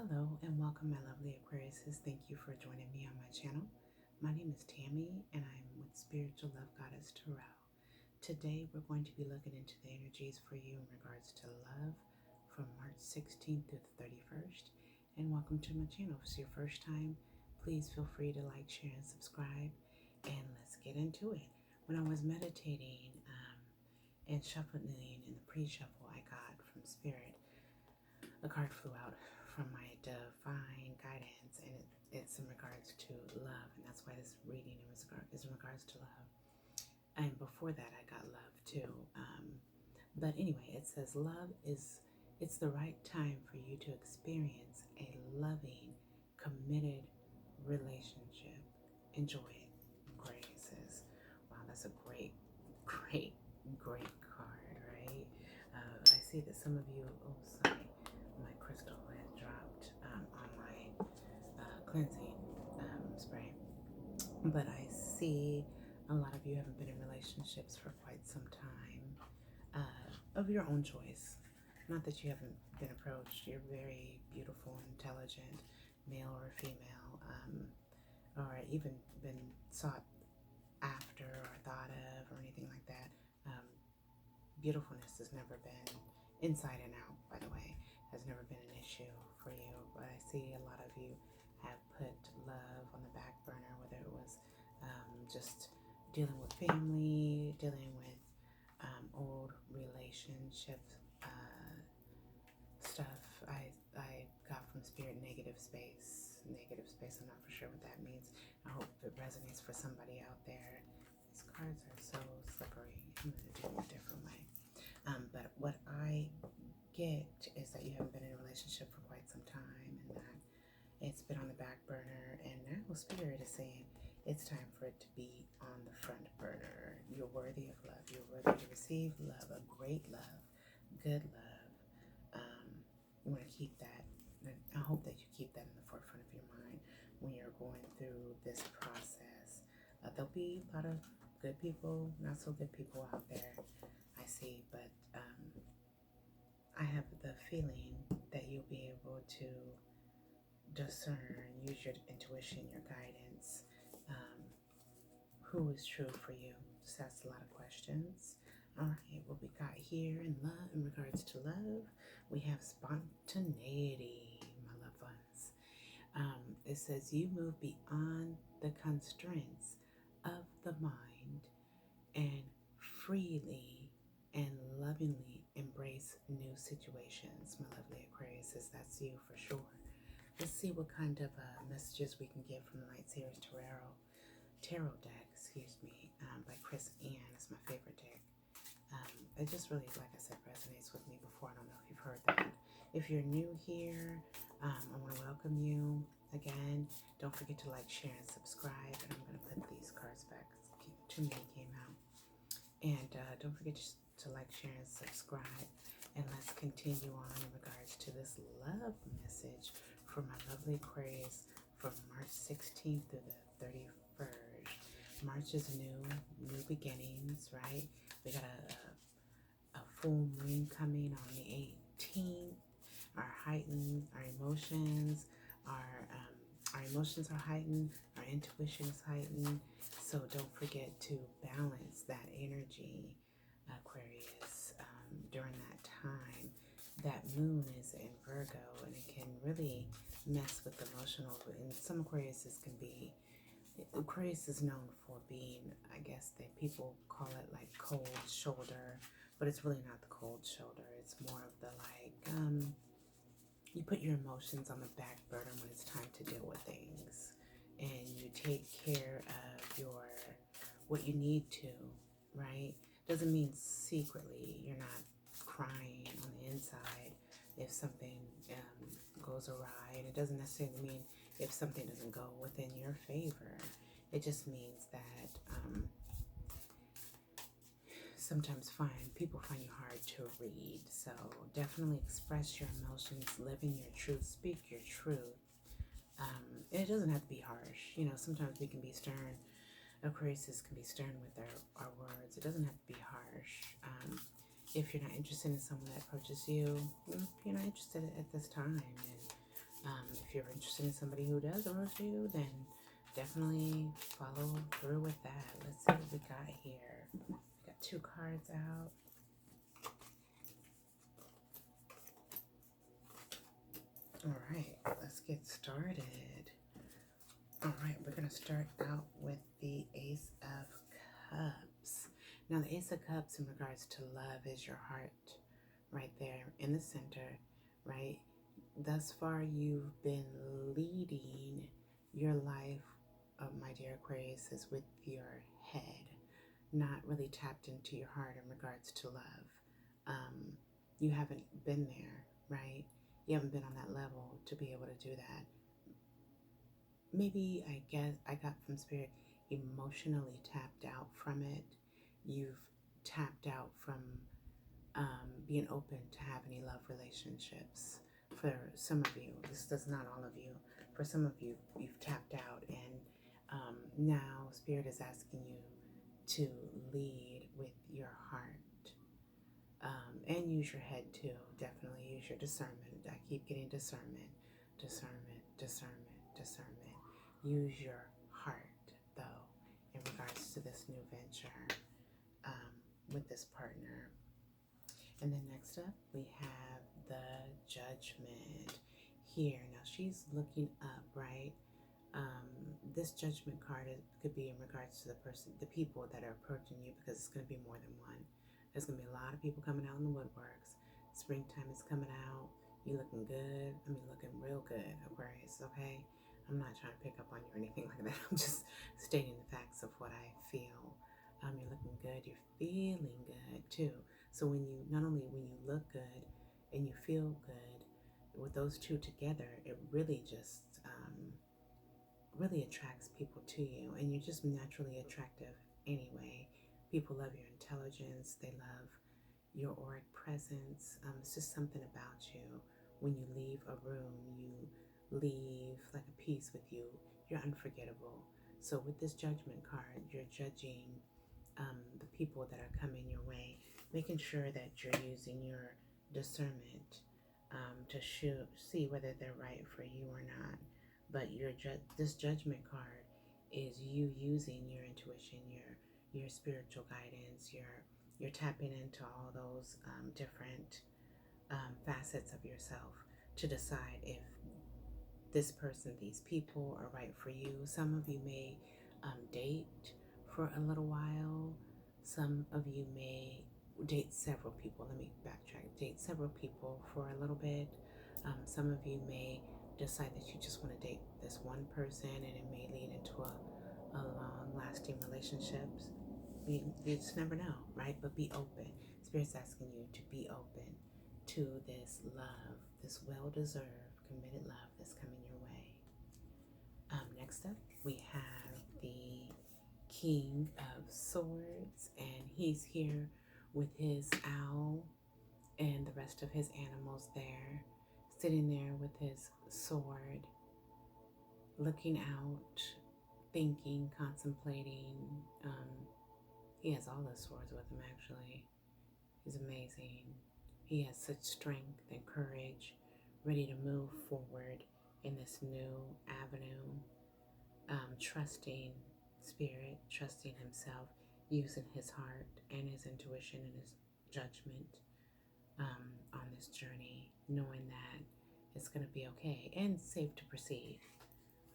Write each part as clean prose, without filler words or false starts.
Hello and welcome, my lovely Aquariuses. Thank you for joining me on my channel. My name is Tammy and I'm with Spiritual Love Goddess Tarot. Today we're going to be looking into the energies for you in regards to love from March 16th through the 31st. And welcome to my channel. If it's your first time, please feel free to like, share, and subscribe. And let's get into it. When I was meditating and shuffling in the pre-shuffle I got from Spirit, a card flew out from my divine guidance, and it's in regards to love, and that's why this reading is in regards to love. And before that, I got love too. But anyway, it says it's the right time for you to experience a loving, committed relationship. Enjoy it. Graces. Wow, that's a great card, right? I see that some of you. Oh, sorry. My crystal had dropped on my cleansing spray. But I see a lot of you haven't been in relationships for quite some time, of your own choice. Not that you haven't been approached. You're very beautiful and intelligent, male or female, or even been sought after or thought of or anything like that. Beautifulness has never been inside and out, by the way, has never been an issue for you. But I see a lot of you have put love on the back burner, whether it was just dealing with family, dealing with old relationship stuff. I got from Spirit negative space. Negative space, I'm not for sure what that means. I hope it resonates for somebody out there. These cards are so slippery. I'm going to do it a different way. But what I get is that you haven't been in a relationship for quite some time, and that it's been on the back burner, and now Spirit is saying it's time for it to be on the front burner. You're worthy of love. You're worthy to receive love, a great love, good love. You want to keep that. I hope that you keep that in the forefront of your mind when you're going through this process. There'll be a lot of good people, not so good people out there, I see, but I have the feeling that you'll be able to discern, use your intuition, your guidance, who is true for you. Just ask a lot of questions. All right, what we got here in love, in regards to love, we have spontaneity, my loved ones. It says you move beyond the constraints of the mind and freely and lovingly embrace new situations. My lovely Aquarius, says that's you for sure. Let's see what kind of messages we can get from the Light Series Tarot deck, by Chris Ann. It's my favorite deck. It just really, like I said, resonates with me before. I don't know if you've heard that. If you're new here, I want to welcome you again. Don't forget to like, share, and subscribe. And I'm going to put these cards back. Too many came out. And don't forget to like, share, and subscribe. And let's continue on in regards to this love message for my lovely Aquarius from March 16th through the 31st. March is new beginnings, right? We got a full moon coming on the 18th. Our emotions are heightened. Our intuition is heightened. So don't forget to balance that energy, Aquarius, during that time. That moon is in Virgo, and it can really mess with emotional. And some Aquarius is known for being, I guess that people call it like cold shoulder, but it's really not the cold shoulder. It's more of the you put your emotions on the back burner when it's time to deal with things, and you take care of what you need to, right? Doesn't mean secretly you're not crying on the inside if something goes awry, and it doesn't necessarily mean if something doesn't go within your favor. It just means that sometimes people find you hard to read. So definitely express your emotions, live in your truth, speak your truth. It doesn't have to be harsh. Sometimes we can be stern. Aquarius can be stern with our words. It doesn't have to be harsh. If you're not interested in someone that approaches you, you're not interested at this time. And If you're interested in somebody who does roast you, then definitely follow through with that. Let's see what we got here. We got 2 cards out. All right, let's get started. All right, we're going to start out with the Ace of Cups. Now, the Ace of Cups in regards to love is your heart right there in the center, right? Thus far, you've been leading your life, my dear Aquarius, is with your head, not really tapped into your heart in regards to love. You haven't been there, right? You haven't been on that level to be able to do that. Maybe, I guess, I got from Spirit, emotionally tapped out from it. You've tapped out from being open to have any love relationships. For some of you, this does not all of you. For some of you, you've tapped out, and now Spirit is asking you to lead with your heart. And use your head too. Definitely use your discernment. I keep getting discernment, discernment, discernment, discernment. Use your heart, though, in regards to this new venture with this partner. And then next up, we have the Judgment here. Now, she's looking up, right? This Judgment card could be in regards to the people that are approaching you, because it's going to be more than one. There's going to be a lot of people coming out in the woodworks. Springtime is coming out. You looking good. I mean, looking real good, Aquarius, okay? I'm not trying to pick up on you or anything like that. I'm just stating the facts of what I feel. You're looking good. You're feeling good, too. So not only when you look good and you feel good, with those two together, it really just really attracts people to you, and you're just naturally attractive anyway. People love your intelligence. They love your auric presence. It's just something about you. When you leave a room, you leave like a piece with you. You're unforgettable. So with this Judgment card, you're judging the people that are coming your way, making sure that you're using your discernment to see whether they're right for you or not. But this Judgment card is you using your intuition, your spiritual guidance, you're tapping into all those different facets of yourself to decide if this person, these people are right for you. Some of you may date for a little while. Some of you may date several people. Let me backtrack. Date several people for a little bit. Some of you may decide that you just want to date this one person, and it may lead into a long-lasting relationships. You just never know, right? But be open. Spirit's asking you to be open to this love, this well-deserved, committed love that's coming your way. Next up, we have the King of Swords, and he's here with his owl and the rest of his animals there, sitting there with his sword, looking out, thinking, contemplating. He has all his swords with him, actually. He's amazing. He has such strength and courage, ready to move forward in this new avenue, trusting Spirit, trusting himself, using his heart and his intuition and his judgment on this journey, knowing that it's going to be okay and safe to proceed.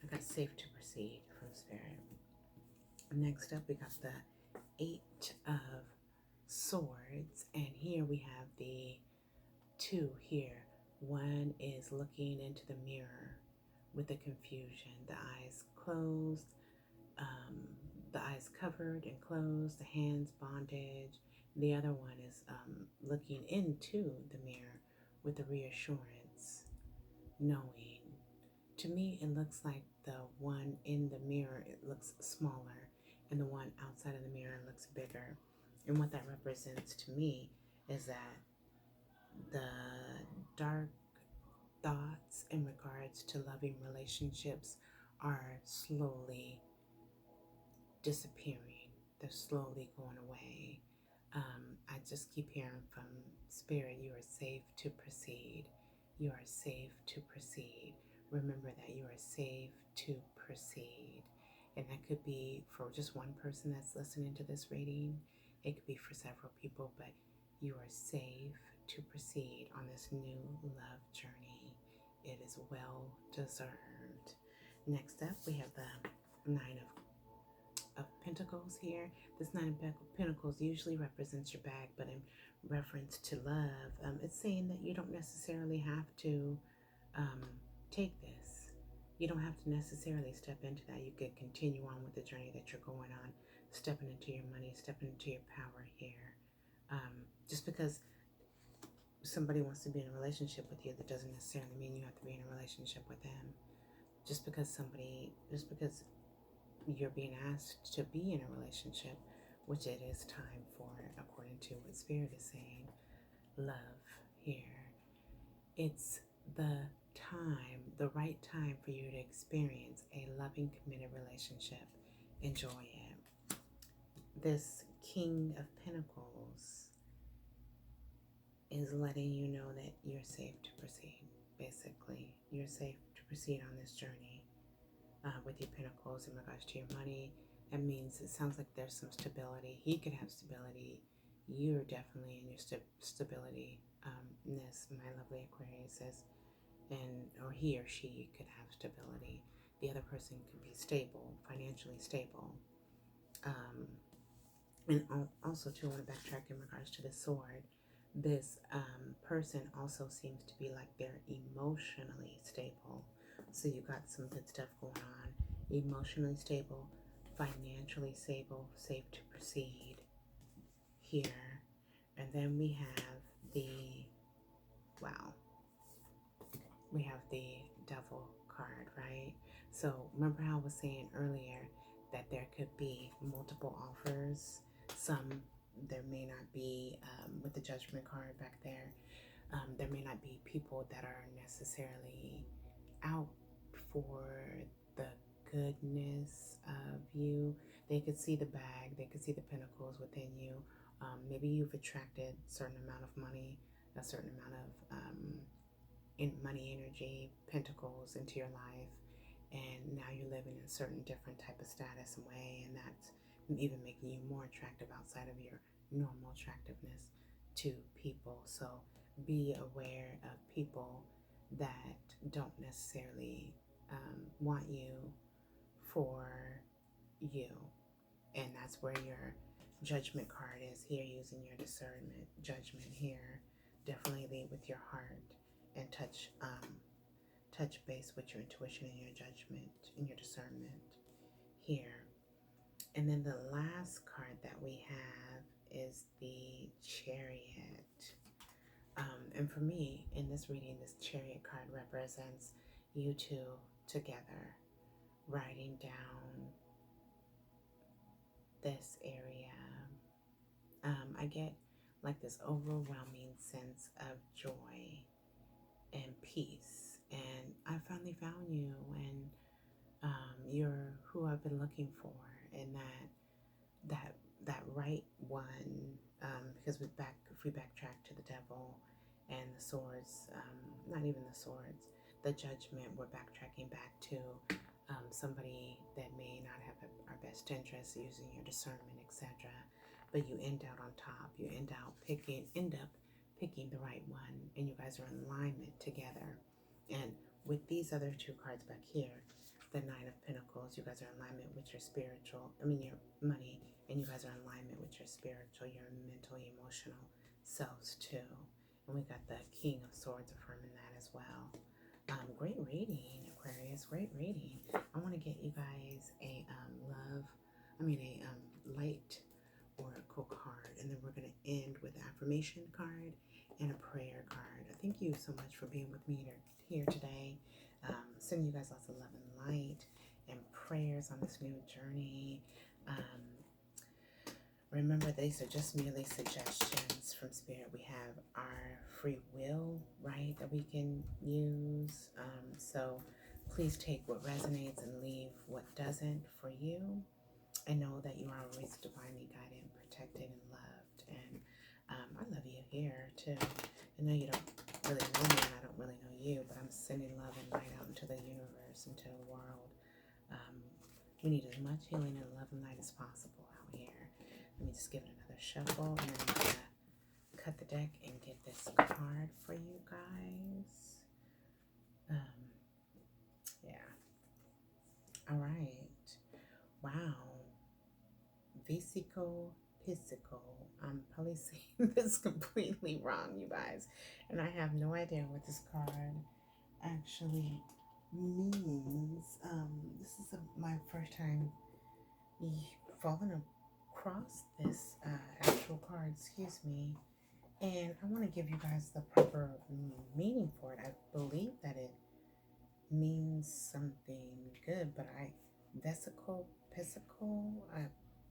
I got safe to proceed from Spirit. Next up, we got the 8 of Swords, and here we have the 2 here. One is looking into the mirror with the confusion, the eyes closed, the eyes covered and closed, the hands bondage. The other one is looking into the mirror with the reassurance, knowing. To me, it looks like the one in the mirror, it looks smaller, and the one outside of the mirror looks bigger. And what that represents to me is that the dark thoughts in regards to loving relationships are slowly disappearing. They're slowly going away. I just keep hearing from Spirit, you are safe to proceed. You are safe to proceed. Remember that you are safe to proceed. And that could be for just one person that's listening to this reading. It could be for several people, but you are safe to proceed on this new love journey. It is well deserved. Next up, we have the Nine of Pentacles here. This Nine of Pentacles usually represents your bag, but in reference to love, it's saying that you don't necessarily have to take this. You don't have to necessarily step into that. You could continue on with the journey that you're going on, stepping into your money, stepping into your power here. Just because somebody wants to be in a relationship with you, that doesn't necessarily mean you have to be in a relationship with them. Just because you're being asked to be in a relationship, which it is time for, according to what Spirit is saying, love here. It's the time, the right time for you to experience a loving, committed relationship. Enjoy it. This King of Pentacles is letting you know that you're safe to proceed. Basically, you're safe to proceed on this journey with your pentacles in regards to your money. That means it sounds like there's some stability. He could have stability. You're definitely in your stability. My lovely Aquarius says, or he or she could have stability. The other person could be stable, financially stable. And also too, I want to backtrack in regards to the sword. This person also seems to be like they're emotionally stable. So you got some good stuff going on. Emotionally stable, financially stable, safe to proceed here. And then we have the, wow, we have the Devil card, right? So remember how I was saying earlier that there could be multiple offers. There may not be, with the Judgment card back there, there may not be people that are necessarily out for the goodness of you. They could see the bag, they could see the pentacles within you. Maybe you've attracted a certain amount of money, a certain amount of money, energy, pentacles into your life, and now you're living in a certain different type of status and way, and that's even making you more attractive outside of your normal attractiveness to people. So be aware of people that don't necessarily want you for you, and that's where your Judgment card is here, using your discernment. Judgment here. Definitely lead with your heart and touch base with your intuition and your judgment and your discernment here. And then the last card that we have is the Chariot. And for me, in this reading, this Chariot card represents you two together, riding down this area. I get like this overwhelming sense of joy and peace. And I finally found you, and you're who I've been looking for, and that right one. Because if we backtrack to the Devil and the swords, not even the swords, the Judgment, we're backtracking back to somebody that may not have our best interests, using your discernment, etc. But you end out on top. You end up picking the right one, and you guys are in alignment together. And with these other two cards back here, the Nine of Pentacles, you guys are in alignment with your your money, and you guys are in alignment with your spiritual, your mental, emotional selves too. And we got the King of Swords affirming that as well. Great reading, Aquarius. Great reading. I want to get you guys a light oracle card, and then we're going to end with an affirmation card and a prayer card. Thank you so much for being with me here today. Sending you guys lots of love and light and prayers on this new journey. Remember, these are just merely suggestions from Spirit. We have our free will, right, that we can use. So please take what resonates and leave what doesn't for you. And know that you are always divinely guided, protected, and loved. And I love you here too. I know you don't really know me and I don't really know you, but I'm sending love and light out into the universe, into the world. We need as much healing and love and light as possible out here. Let me just give it another shuffle, and then I'm going to cut the deck and get this card for you guys. Yeah. All right. Wow. Vesico Pisico. I'm probably saying this completely wrong, you guys. And I have no idea what this card actually means. This is my first time falling across this actual card, excuse me. And I want to give you guys the proper meaning for it. I believe that it means something good, but Vesico Pisico,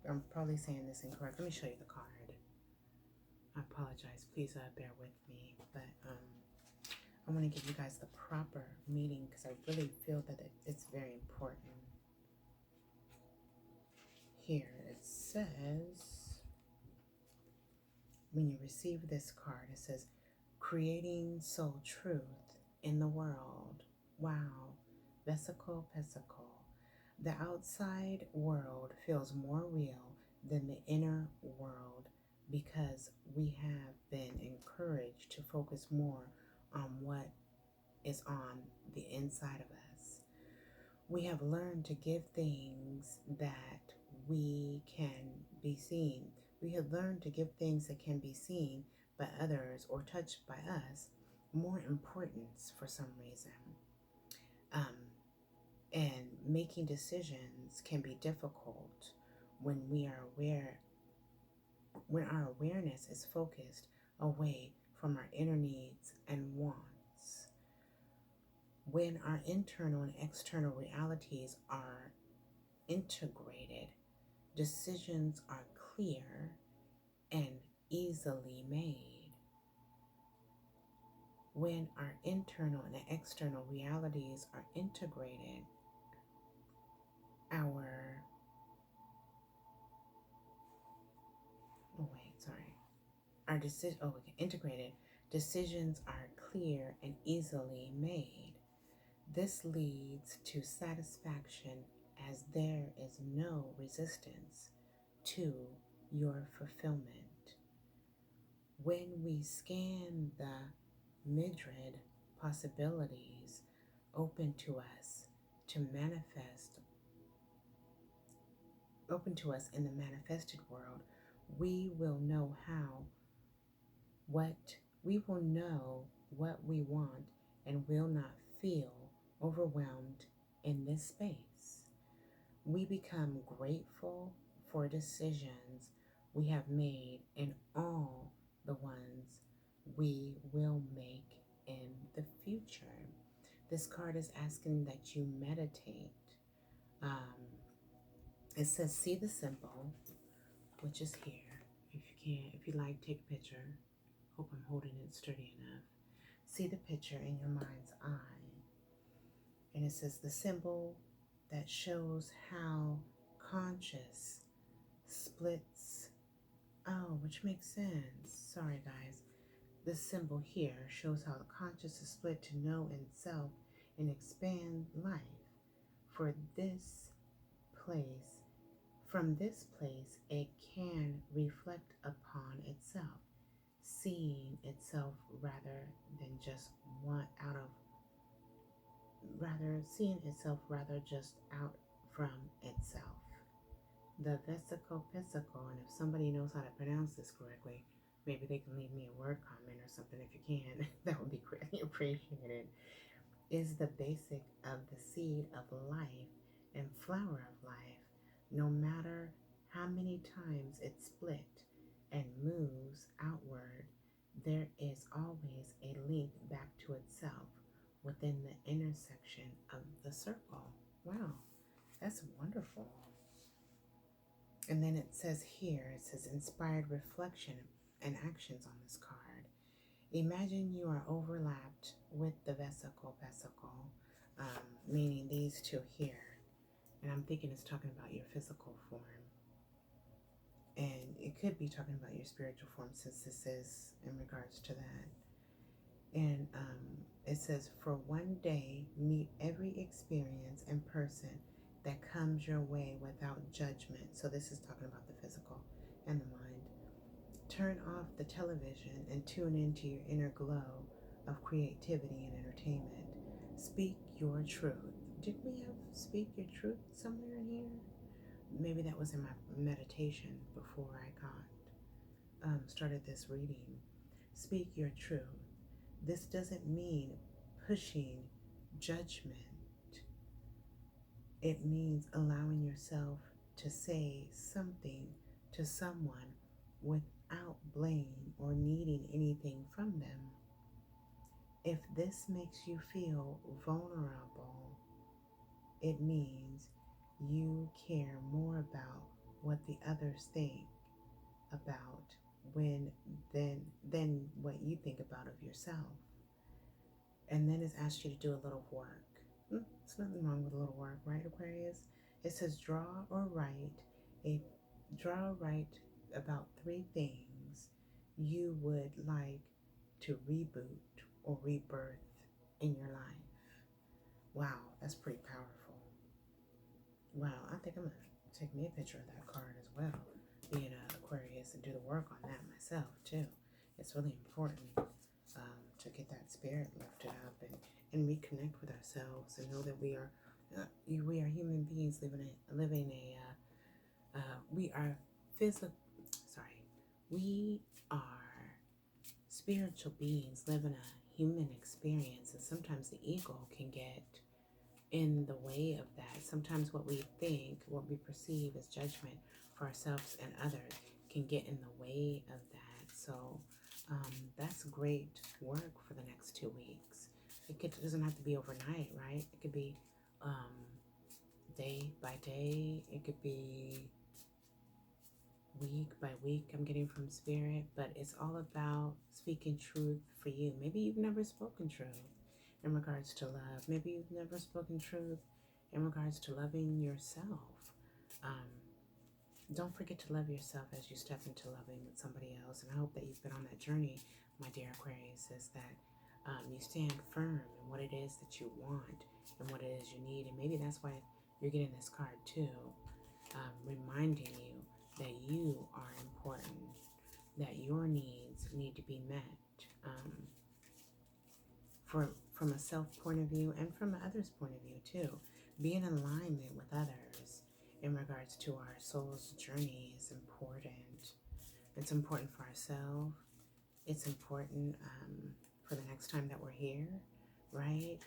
I'm probably saying this incorrect. Let me show you the card. I apologize. Please bear with me. But I want to give you guys the proper meaning because I really feel that it's very important. Here it says, when you receive this card, it says, creating soul truth in the world. Wow. Vesico Pesico. The outside world feels more real than the inner world because we have been encouraged to focus more on what is on the inside of us. We have learned to give things that we can be seen. We have learned to give things that can be seen by others or touched by us more importance for some reason. And making decisions can be difficult when our awareness is focused away from our inner needs and wants. When our internal and external realities are integrated, decisions are clear and easily made. When our internal and external realities are integrated, integrated, decisions are clear and easily made. This leads to satisfaction as there is no resistance to your fulfillment. When we scan the myriad possibilities open to us in the manifested world, we will know what we want and will not feel overwhelmed in this space. We become grateful for decisions we have made and all the ones we will make in the future. This card is asking that you meditate. It says, see the symbol, which is here. If you like, take a picture. Hope I'm holding it sturdy enough. See the picture in your mind's eye. And it says the symbol that shows how conscious splits. Oh, which makes sense. Sorry, guys. This symbol here shows how the conscious is split to know in self and expand life. From this place, it can reflect upon itself, seeing itself rather just out from itself. The Vesico Pesico, and if somebody knows how to pronounce this correctly, maybe they can leave me a word comment or something if you can. That would be greatly appreciated. Is the basic of the seed of life and flower of life. No matter how many times it split and moves outward, there is always a link back to itself within the intersection of the circle. Wow, that's wonderful. And then it says inspired reflection and actions on this card. Imagine you are overlapped with the Vesico Pesico, meaning these two here. And I'm thinking it's talking about your physical form. And it could be talking about your spiritual form since this is in regards to that. And it says, for one day, meet every experience and person that comes your way without judgment. So this is talking about the physical and the mind. Turn off the television and tune into your inner glow of creativity and entertainment. Speak your truth. Did we have speak your truth somewhere in here? Maybe that was in my meditation before I got started this reading. Speak your truth. This doesn't mean pushing judgment. It means allowing yourself to say something to someone without blame or needing anything from them. If this makes you feel vulnerable, it means you care more about what the others think about than what you think about of yourself. And then it's asked you to do a little work. There's nothing wrong with a little work, right, Aquarius? It says draw or write about 3 things you would like to reboot or rebirth in your life. Wow, that's pretty powerful. Wow, I think I'm going to take me a picture of that card as well, being an Aquarius, and do the work on that myself too. It's really important to get that spirit lifted up and reconnect with ourselves and know that we are human beings we are spiritual beings living a human experience, and sometimes the ego can get in the way of that. Sometimes what we think, what we perceive as judgment for ourselves and others can get in the way of that. So that's great work for the next 2 weeks. It doesn't have to be overnight, right? It could be day by day. It could be week by week, I'm getting from Spirit. But it's all about speaking truth for you. Maybe you've never spoken truth in regards to love. Maybe you've never spoken truth in regards to loving yourself. Don't forget to love yourself as you step into loving with somebody else. And I hope that you've been on that journey, my dear Aquarius, is that you stand firm in what it is that you want and what it is you need. And maybe that's why you're getting this card too, reminding you that you are important, that your needs need to be met from a self point of view and from others' point of view too. Be in alignment with others in regards to our soul's journey is important. It's important for ourselves. It's important for the next time that we're here, right?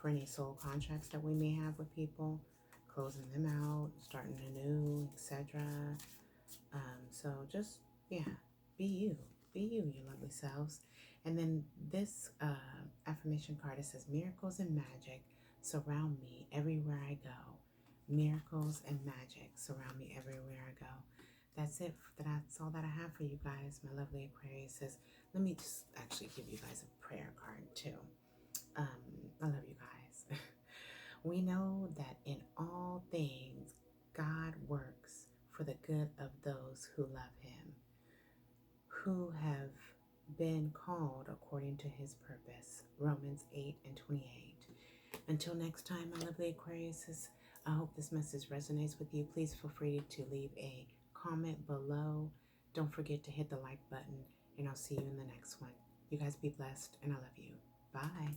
For any soul contracts that we may have with people, closing them out, starting anew, etc. So just, yeah, be you, you lovely selves. And then this affirmation card, it says, miracles and magic surround me everywhere I go. Miracles and magic surround me everywhere I go. That's it. That's all that I have for you guys, my lovely Aquariuses. Let me just actually give you guys a prayer card too. I love you guys. We know that in all things, God works for the good of those who love him, who have been called according to his purpose. Romans 8:28. Until next time, my lovely Aquariuses, I hope this message resonates with you. Please feel free to leave a comment below. Don't forget to hit the like button, and I'll see you in the next one. You guys be blessed, and I love you. Bye.